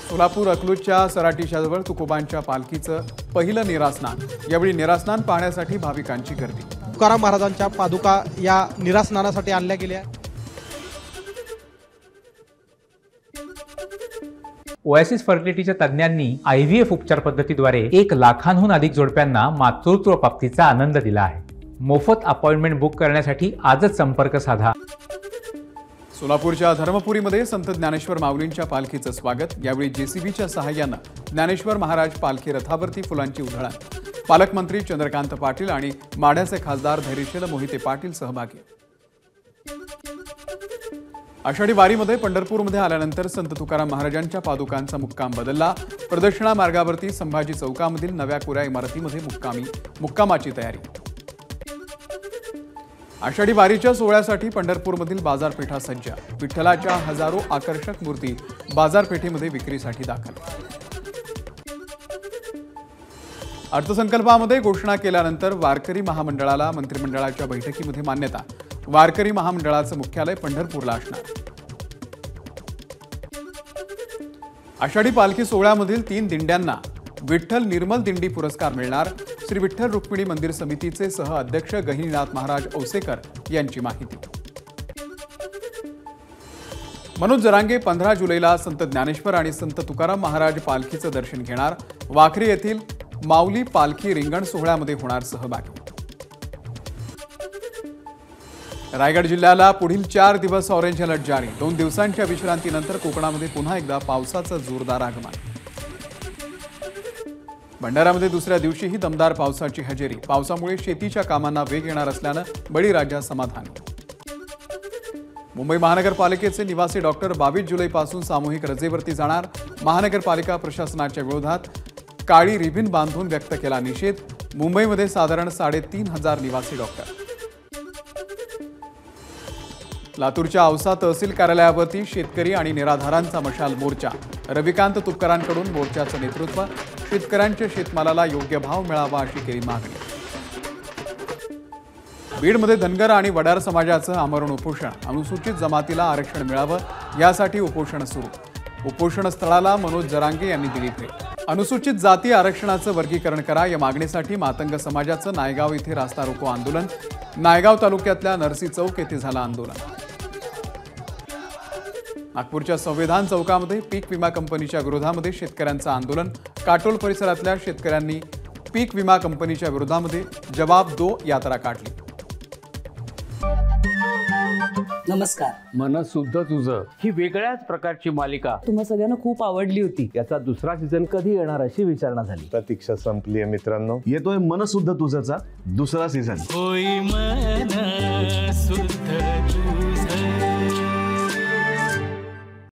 सोलापूर अकलूजच्या सराटीच्याजवळ तुकोबांच्या पालखीचं पहिलं निरास्नान। यावेळी निरास्नान पाहण्यासाठी भाविकांची गर्दी। तुकाराम महाराजांच्या पादुका या निरास्नानासाठी आणल्या गेल्या। ओएसिस फर्टिलिटीच्या तज्ञांनी IVF उपचार पद्धतीद्वारे 1 लाखांहून अधिक जोडप्यांना मातृत्व प्राप्तीचा आनंद दिला आहे। मोफत अपॉइंटमेंट बुक करण्यासाठी आजच संपर्क साधा। सोलापूरच्या धर्मपुरीमध्ये संत ज्ञानेश्वर माऊलींच्या पालखीचं स्वागत। यावेळी JCBच्या सहाय्यानं ज्ञानेश्वर महाराज पालखी रथावरती फुलांची उधळण। पालकमंत्री चंद्रकांत पाटील आणि माढ्याचे खासदार धैर्यशील मोहिते पाटील सहभागी। आषाढी वारीमध्ये पंढरपूरमध्ये आल्यानंतर संत तुकाराम महाराजांच्या पादुकांचा मुक्काम बदलला। प्रदक्षिणा मार्गावरती संभाजी चौकामधील नव्या कोऱ्या इमारतीमध्ये मुक्कामाची तयारी। आषाढी वारीच्या सोहळ्यासाठी पंढरपूरमधील बाजारपेठा सज्ज। विठ्ठलाच्या हजारो आकर्षक मूर्ती बाजारपेठेमध्ये विक्रीसाठी दाखल। अर्थसंकल्पामध्ये घोषणा केल्यानंतर वारकरी महामंडळाला मंत्रिमंडळाच्या बैठकीमध्ये मान्यता। वारकरी महामंडळाचं मुख्यालय पंढरपूरला असणार। आषाढी पालखी सोहळ्यामधील 3 दिंड्यांना विठ्ठल निर्मल दिंडी पुरस्कार मिळणार। श्री विठ्ठल रुक्मिणी मंदिर समितीचे सह अध्यक्ष गहिनीनाथ महाराज औसेकर यांची माहिती। मनोज जरांगे 15 जुलैला संत ज्ञानेश्वर आणि संत तुकाराम महाराज पालखीचं दर्शन घेणार। वाखरी येथील माऊली पालखी रिंगण सोहळ्यामध्ये होणार सहभागी। रायगड जिल्ह्याला पुढील 4 दिवस ऑरेंज अलर्ट जारी। 2 दिवसांच्या विश्रांतीनंतर कोकणामध्ये पुन्हा एकदा पावसाचं जोरदार आगमन। भंडाऱ्यामध्ये दुसऱ्या दिवशीही दमदार पावसाची हजेरी। पावसामुळे शेतीच्या कामांना वेग येणार असल्यानं बळीराजा समाधानी। मुंबई महानगरपालिकेचे निवासी डॉक्टर 22 जुलैपासून सामूहिक रजेवरती जाणार। महानगरपालिका प्रशासनाच्या विरोधात काळी रिबीन बांधून व्यक्त केला निषेध। मुंबईमध्ये साधारण 3,500 निवासी डॉक्टर। लातूरच्या औसा तहसील कार्यालयावरती शेतकरी आणि निराधारांचा मशाल मोर्चा। रविकांत तुपकरांकडून मोर्चाचं नेतृत्व। शेतकऱ्यांच्या शेतमालाला योग्य भाव मिळावा अशी केली मागणी। बीडमध्ये धनगर आणि वडार समाजाचं आमरण उपोषण। अनुसूचित जमातीला आरक्षण मिळावं यासाठी उपोषण सुरू। उपोषण स्थळाला मनोज जरांगे यांनी दिली भेट। अनुसूचित जाती आरक्षणाचं वर्गीकरण करा या मागणीसाठी मातंग समाजाचं नायगाव येथे रास्ता रोको आंदोलन। नायगाव तालुक्यातल्या नरसी चौक येथे झालं आंदोलन। नागपूरच्या संविधान चौकामध्ये पीक विमा कंपनीच्या विरोधामध्ये शेतकऱ्यांचं आंदोलन। काटोल परिसरातल्या शेतकऱ्यांनी पीक विमा कंपनीच्या विरोधामध्ये जवाब दो यात्रा काढली। नमस्कार। मनसुद्धा तुझं ही वेगळ्याच प्रकारची मालिका तुम्हा सगळ्यांना खूप आवडली होती। याचा दुसरा सीझन कधी येणार अशी विचारणा झाली। प्रतीक्षा संपली आहे मित्रांनो। येतोय मनसुद्धा तुझाचा दुसरा सीझन।